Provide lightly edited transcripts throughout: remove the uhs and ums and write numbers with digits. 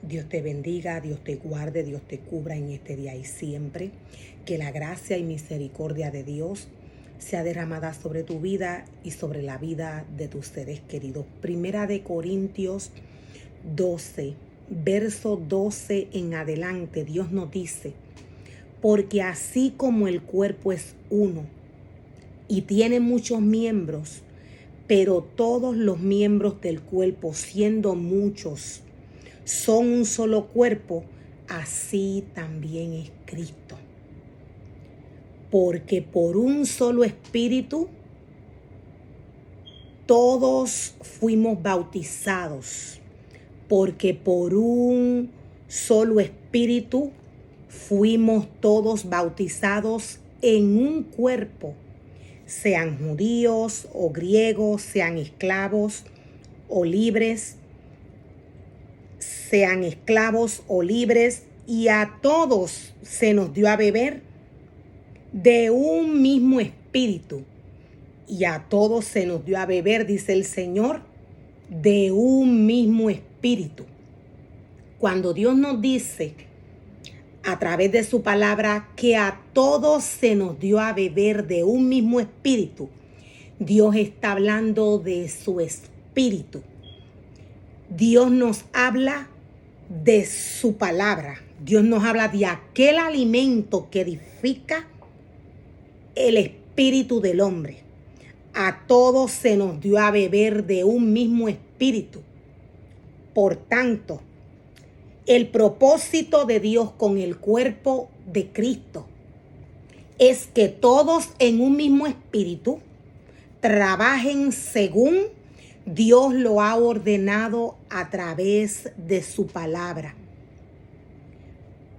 Dios te bendiga, Dios te guarde, Dios te cubra en este día y siempre. Que la gracia y misericordia de Dios sea derramada sobre tu vida y sobre la vida de tus seres queridos. Primera de Corintios 12, verso 12 en adelante, Dios nos dice: porque así como el cuerpo es uno y tiene muchos miembros, pero todos los miembros del cuerpo, siendo muchos, son un solo cuerpo, así también es Cristo. Porque por un solo espíritu todos fuimos bautizados. Porque por un solo espíritu fuimos todos bautizados en un cuerpo, sean judíos o griegos, sean esclavos o libres, y a todos se nos dio a beber de un mismo espíritu. Y a todos se nos dio a beber, dice el Señor, de un mismo espíritu. Cuando Dios nos dice a través de su palabra que a todos se nos dio a beber de un mismo espíritu, Dios está hablando de su espíritu. Dios nos habla de su palabra. Dios nos habla de aquel alimento que edifica el espíritu del hombre. A todos se nos dio a beber de un mismo espíritu. Por tanto, el propósito de Dios con el cuerpo de Cristo es que todos en un mismo espíritu trabajen según Dios lo ha ordenado a través de su palabra.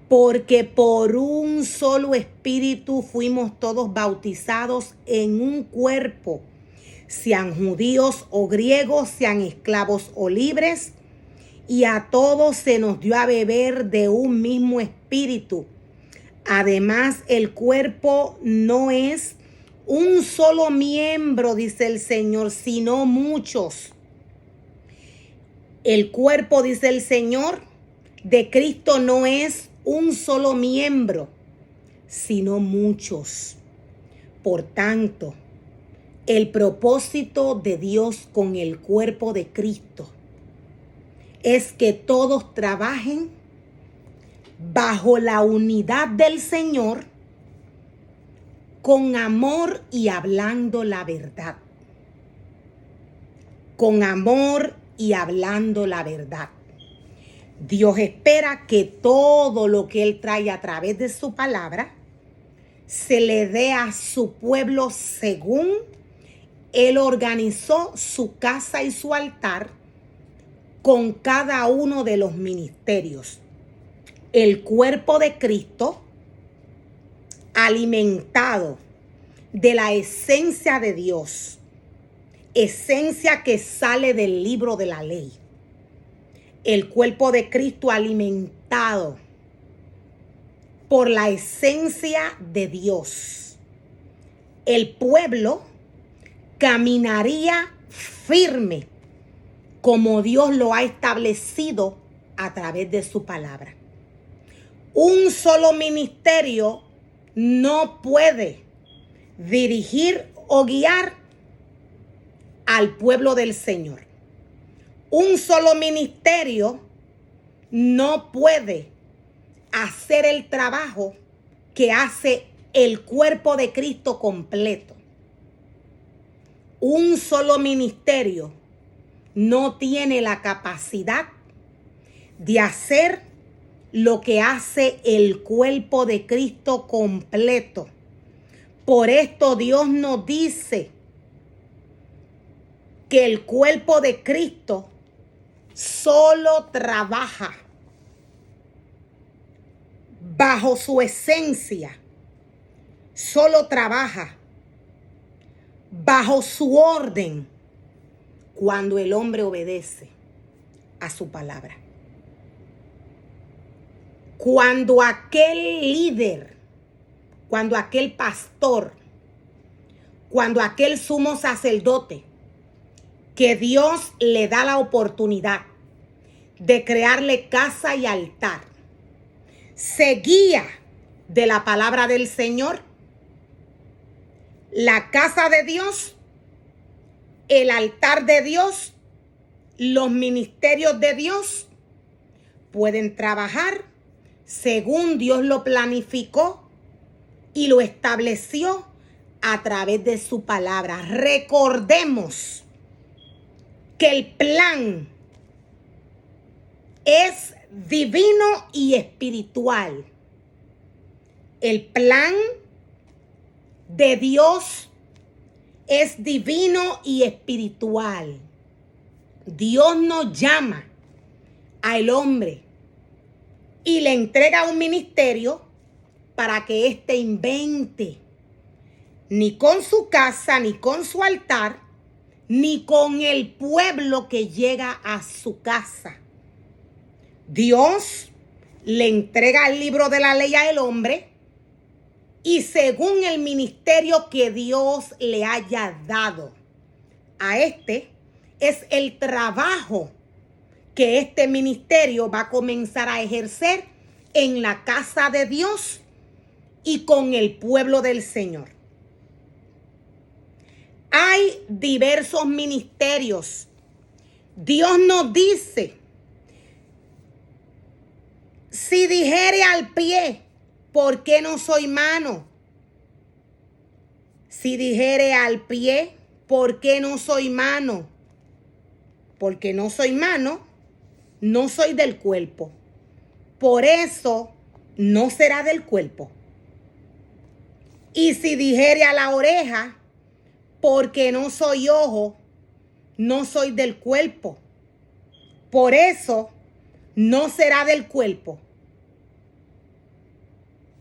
Porque por un solo espíritu fuimos todos bautizados en un cuerpo, sean judíos o griegos, sean esclavos o libres, y a todos se nos dio a beber de un mismo espíritu. Además, el cuerpo no es un solo miembro, dice el Señor, sino muchos. El cuerpo, dice el Señor, de Cristo no es un solo miembro, sino muchos. Por tanto, el propósito de Dios con el cuerpo de Cristo es que todos trabajen bajo la unidad del Señor, con amor y hablando la verdad. Con amor y hablando la verdad. Dios espera que todo lo que Él trae a través de su palabra se le dé a su pueblo según Él organizó su casa y su altar con cada uno de los ministerios. El cuerpo de Cristo, alimentado de la esencia de Dios, esencia que sale del libro de la ley. El cuerpo de Cristo alimentado por la esencia de Dios. El pueblo caminaría firme como Dios lo ha establecido a través de su palabra. Un solo ministerio no puede dirigir o guiar al pueblo del Señor. Un solo ministerio no puede hacer el trabajo que hace el cuerpo de Cristo completo. Un solo ministerio no tiene la capacidad de hacer lo que hace el cuerpo de Cristo completo. Por esto Dios nos dice que el cuerpo de Cristo solo trabaja bajo su esencia, solo trabaja bajo su orden cuando el hombre obedece a su palabra. Cuando aquel líder, cuando aquel pastor, cuando aquel sumo sacerdote que Dios le da la oportunidad de crearle casa y altar, se guía de la palabra del Señor, la casa de Dios, el altar de Dios, los ministerios de Dios, pueden trabajar según Dios lo planificó y lo estableció a través de su palabra. Recordemos que el plan es divino y espiritual. El plan de Dios es divino y espiritual. Dios nos llama al hombre y le entrega un ministerio para que éste invente, ni con su casa, ni con su altar, ni con el pueblo que llega a su casa. Dios le entrega el libro de la ley al hombre y según el ministerio que Dios le haya dado a este, es el trabajo que este ministerio va a comenzar a ejercer en la casa de Dios y con el pueblo del Señor. Hay diversos ministerios. Dios nos dice, si dijere al pie, ¿por qué no soy mano? Si dijere al pie, ¿por qué no soy mano? Porque no soy mano, no soy del cuerpo. Por eso no será del cuerpo. Y si dijere a la oreja, porque no soy ojo, no soy del cuerpo. Por eso no será del cuerpo.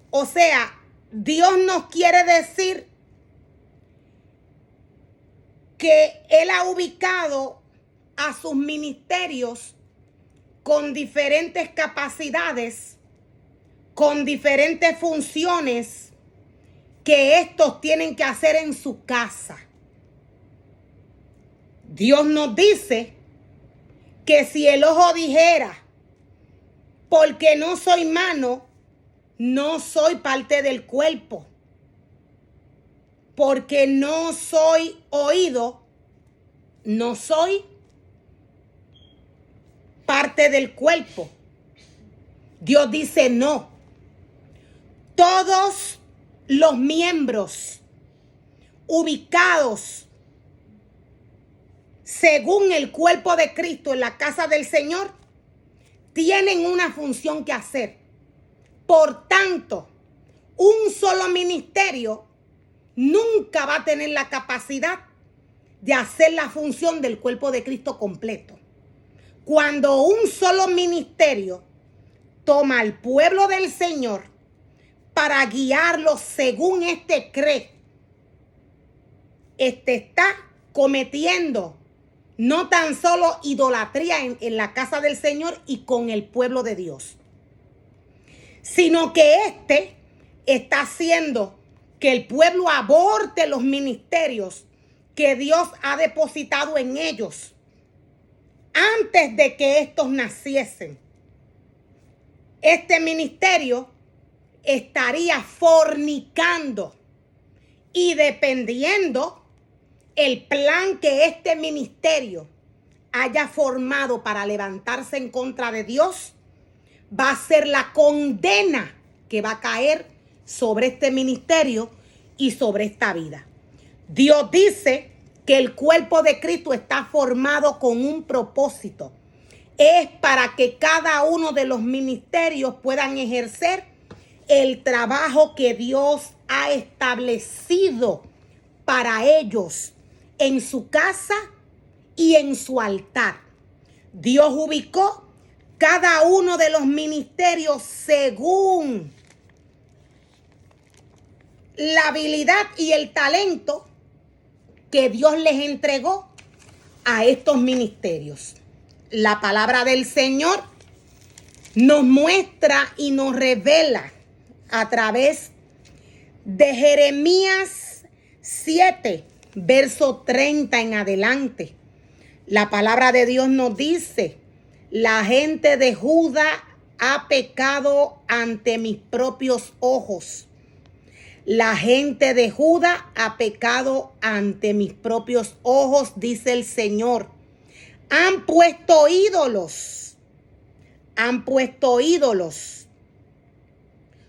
O sea, Dios nos quiere decir que Él ha ubicado a sus ministerios con diferentes capacidades, con diferentes funciones que estos tienen que hacer en su casa. Dios nos dice que si el ojo dijera, porque no soy mano, no soy parte del cuerpo. Porque no soy oído, no soy parte del cuerpo. Dios dice no. Todos los miembros ubicados según el cuerpo de Cristo en la casa del Señor tienen una función que hacer. Por tanto, un solo ministerio nunca va a tener la capacidad de hacer la función del cuerpo de Cristo completo. Cuando un solo ministerio toma al pueblo del Señor para guiarlo según éste cree, este está cometiendo no tan solo idolatría en la casa del Señor y con el pueblo de Dios, sino que éste está haciendo que el pueblo aborte los ministerios que Dios ha depositado en ellos antes de que estos naciesen. Este ministerio estaría fornicando y dependiendo el plan que este ministerio haya formado para levantarse en contra de Dios, va a ser la condena que va a caer sobre este ministerio y sobre esta vida. Dios dice que el cuerpo de Cristo está formado con un propósito. Es para que cada uno de los ministerios puedan ejercer el trabajo que Dios ha establecido para ellos en su casa y en su altar. Dios ubicó cada uno de los ministerios según la habilidad y el talento que Dios les entregó a estos ministerios. La palabra del Señor nos muestra y nos revela a través de Jeremías 7, verso 30 en adelante. La palabra de Dios nos dice: La gente de Judá ha pecado ante mis propios ojos. La gente de Judá ha pecado ante mis propios ojos, dice el Señor. Han puesto ídolos. Han puesto ídolos.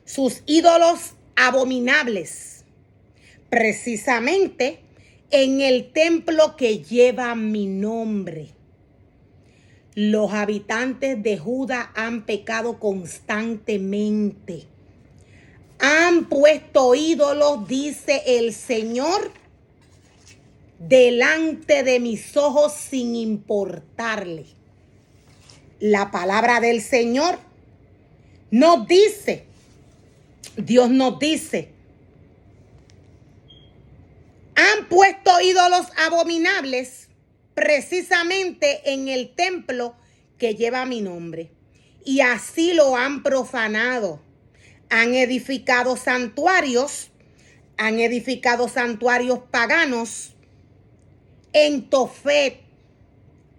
Sus ídolos abominables. Precisamente en el templo que lleva mi nombre. Los habitantes de Judá han pecado constantemente. Han puesto ídolos, dice el Señor, delante de mis ojos sin importarle. La palabra del Señor nos dice, Dios nos dice, han puesto ídolos abominables precisamente en el templo que lleva mi nombre. Y así lo han profanado. Han edificado santuarios paganos en Tofet,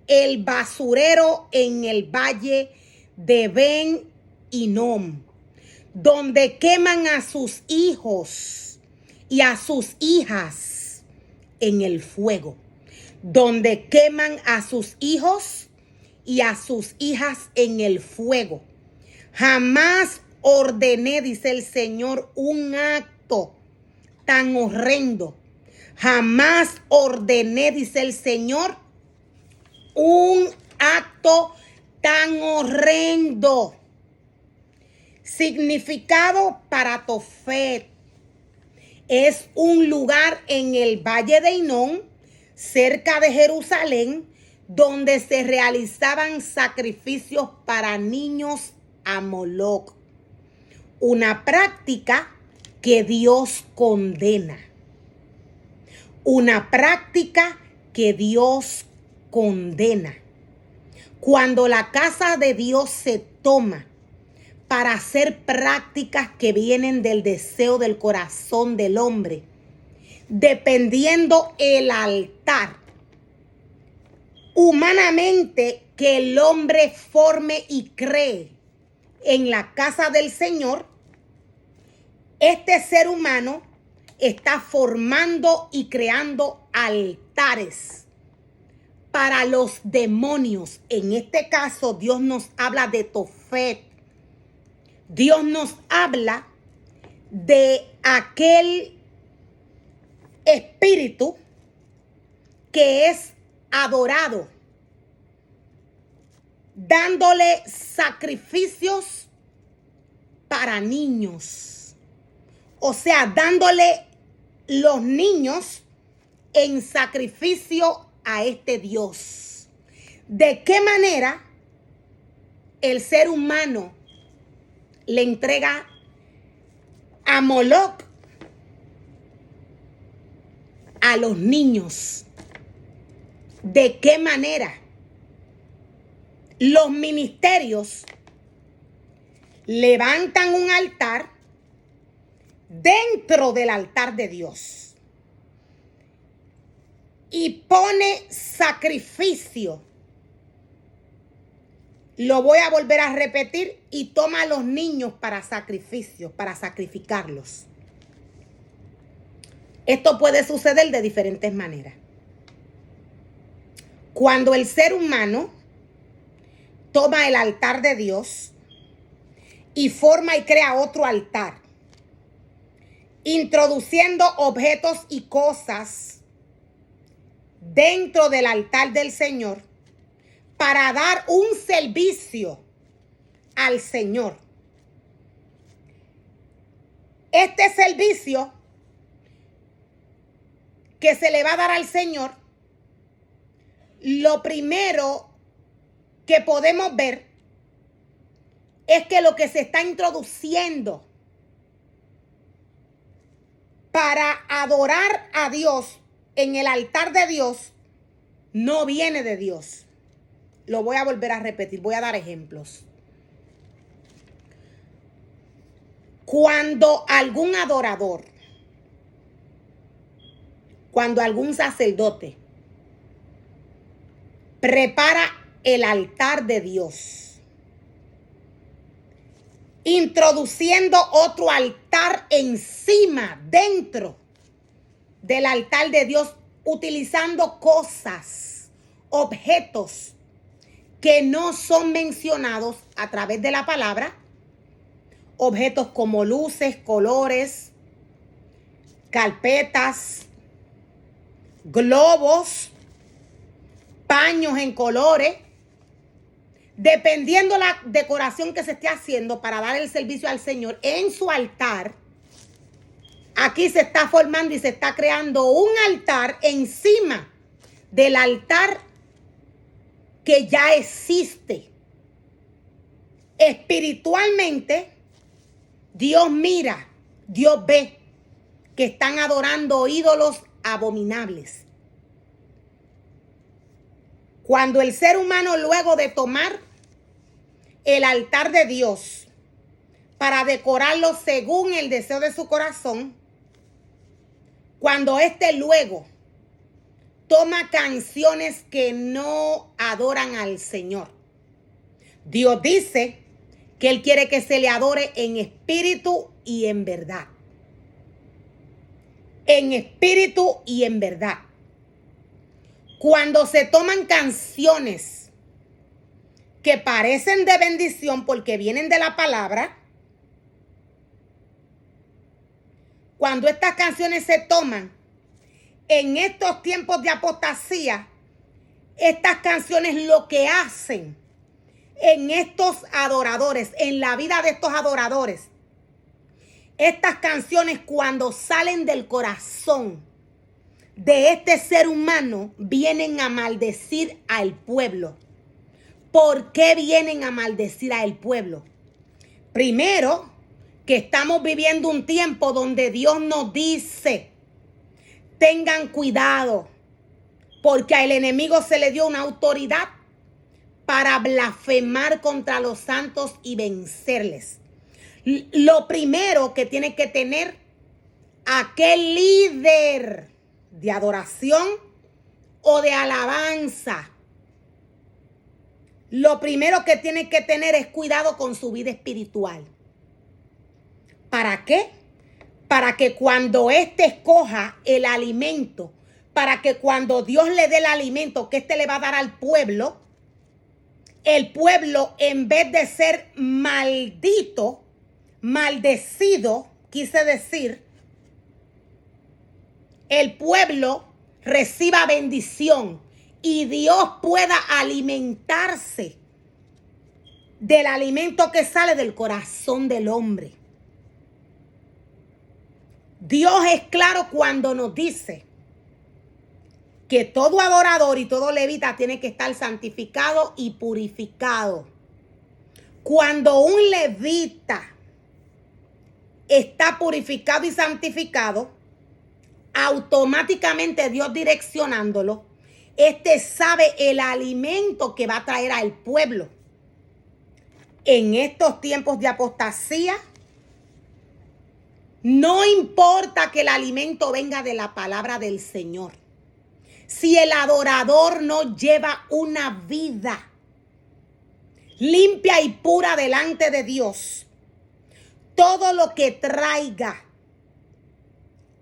el basurero en el valle de Ben Hinnom, donde queman a sus hijos y a sus hijas en el fuego. Donde queman a sus hijos y a sus hijas en el fuego. Jamás ordené, dice el Señor, un acto tan horrendo. Jamás ordené, dice el Señor, un acto tan horrendo. Significado para Tofet. Es un lugar en el valle de Hinnom, cerca de Jerusalén, donde se realizaban sacrificios para niños a Moloc. Una práctica que Dios condena. Una práctica que Dios condena. Cuando la casa de Dios se toma para hacer prácticas que vienen del deseo del corazón del hombre, dependiendo el altar humanamente que el hombre forme y cree en la casa del Señor, este ser humano está formando y creando altares para los demonios. En este caso, Dios nos habla de Tofet. Dios nos habla de aquel espíritu que es adorado, dándole sacrificios para niños. O sea, dándole los niños en sacrificio a este Dios. ¿De qué manera el ser humano le entrega a Moloc a los niños? ¿De qué manera los ministerios levantan un altar dentro del altar de Dios y pone sacrificio? Lo voy a volver a repetir, y toma a los niños para sacrificios, para sacrificarlos. Esto puede suceder de diferentes maneras. Cuando el ser humano toma el altar de Dios y forma y crea otro altar, introduciendo objetos y cosas dentro del altar del Señor para dar un servicio al Señor. Este servicio que se le va a dar al Señor, lo primero que podemos ver es que lo que se está introduciendo para adorar a Dios en el altar de Dios no viene de Dios. Lo voy a volver a repetir, voy a dar ejemplos. Cuando algún adorador, cuando algún sacerdote prepara el altar de Dios, introduciendo otro altar encima, dentro del altar de Dios, utilizando cosas, objetos que no son mencionados a través de la palabra, objetos como luces, colores, carpetas, globos, paños en colores, dependiendo la decoración que se esté haciendo para dar el servicio al Señor en su altar. Aquí se está formando y se está creando un altar encima del altar que ya existe. Espiritualmente, Dios mira, Dios ve que están adorando ídolos abominables. Cuando el ser humano, luego de tomar el altar de Dios para decorarlo según el deseo de su corazón, cuando éste luego toma canciones que no adoran al Señor, Dios dice que Él quiere que se le adore en espíritu y en verdad. En espíritu y en verdad. Cuando se toman canciones que parecen de bendición porque vienen de la palabra, cuando estas canciones se toman en estos tiempos de apostasía, estas canciones lo que hacen en estos adoradores, en la vida de estos adoradores, estas canciones cuando salen del corazón de este ser humano, vienen a maldecir al pueblo. ¿Por qué vienen a maldecir al pueblo? Primero, que estamos viviendo un tiempo donde Dios nos dice, tengan cuidado, porque al enemigo se le dio una autoridad para blasfemar contra los santos y vencerles. Lo primero que tiene que tener aquel líder de adoración o de alabanza, lo primero que tiene que tener es cuidado con su vida espiritual. ¿Para qué? Para que cuando éste escoja el alimento, para que cuando Dios le dé el alimento que éste le va a dar al pueblo, el pueblo, en vez de ser maldito, maldecido, quise decir, el pueblo reciba bendición y Dios pueda alimentarse del alimento que sale del corazón del hombre. Dios es claro cuando nos dice que todo adorador y todo levita tiene que estar santificado y purificado. Cuando un levita está purificado y santificado, automáticamente Dios direccionándolo, este sabe el alimento que va a traer al pueblo. En estos tiempos de apostasía, no importa que el alimento venga de la palabra del Señor. Si el adorador no lleva una vida limpia y pura delante de Dios, todo lo que traiga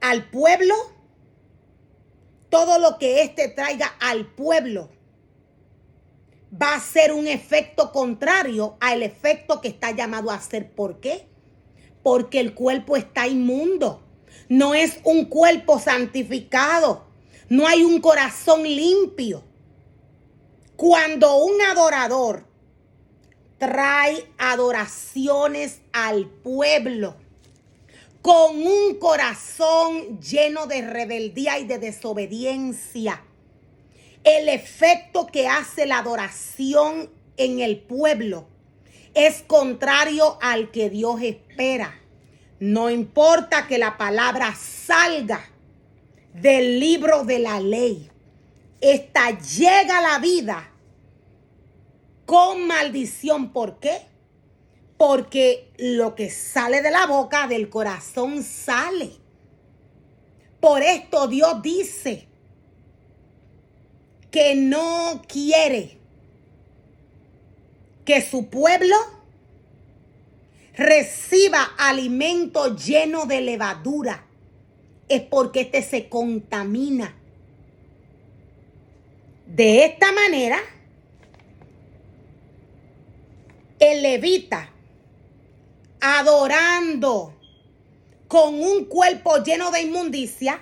al pueblo, todo lo que éste traiga al pueblo, va a ser un efecto contrario al efecto que está llamado a hacer. ¿Por qué? Porque el cuerpo está inmundo. No es un cuerpo santificado. No hay un corazón limpio. Cuando un adorador trae adoraciones al pueblo con un corazón lleno de rebeldía y de desobediencia, el efecto que hace la adoración en el pueblo es contrario al que Dios espera. No importa que la palabra salga del libro de la ley, esta llega a la vida con maldición. ¿Por qué? Porque lo que sale de la boca, del corazón sale. Por esto Dios dice que no quiere que su pueblo reciba alimento lleno de levadura, es porque este se contamina. De esta manera, el levita, adorando con un cuerpo lleno de inmundicia,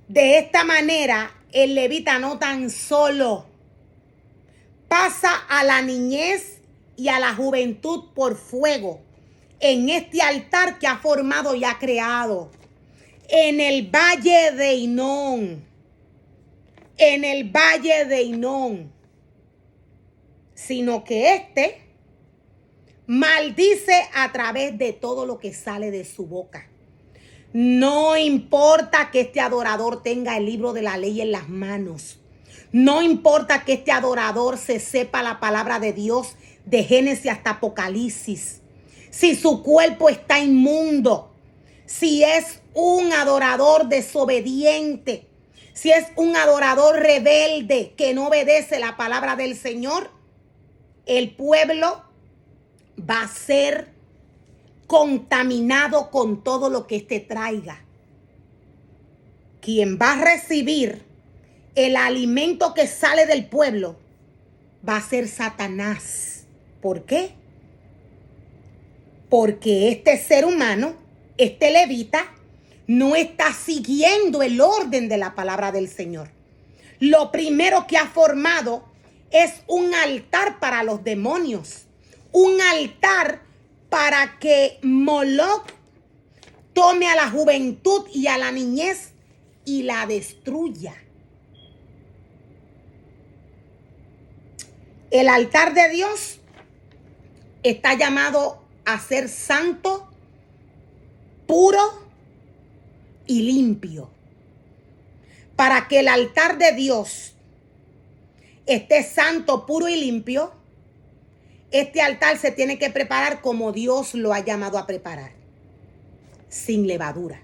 de esta manera el levita no tan solo pasa a la niñez y a la juventud por fuego en este altar que ha formado y ha creado en el valle de Hinón, en el valle de Hinón, sino que este maldice a través de todo lo que sale de su boca. No importa que este adorador tenga el libro de la ley en las manos. No importa que este adorador se sepa la palabra de Dios de Génesis hasta Apocalipsis. Si su cuerpo está inmundo, si es un adorador desobediente, si es un adorador rebelde que no obedece la palabra del Señor, el pueblo va a ser contaminado con todo lo que éste traiga. Quien va a recibir el alimento que sale del pueblo va a ser Satanás. ¿Por qué? Porque este ser humano, este levita, no está siguiendo el orden de la palabra del Señor. Lo primero que ha formado es un altar para los demonios, un altar para que Moloch tome a la juventud y a la niñez y la destruya. El altar de Dios está llamado a ser santo, puro y limpio. Para que el altar de Dios esté santo, puro y limpio, este altar se tiene que preparar como Dios lo ha llamado a preparar, sin levadura.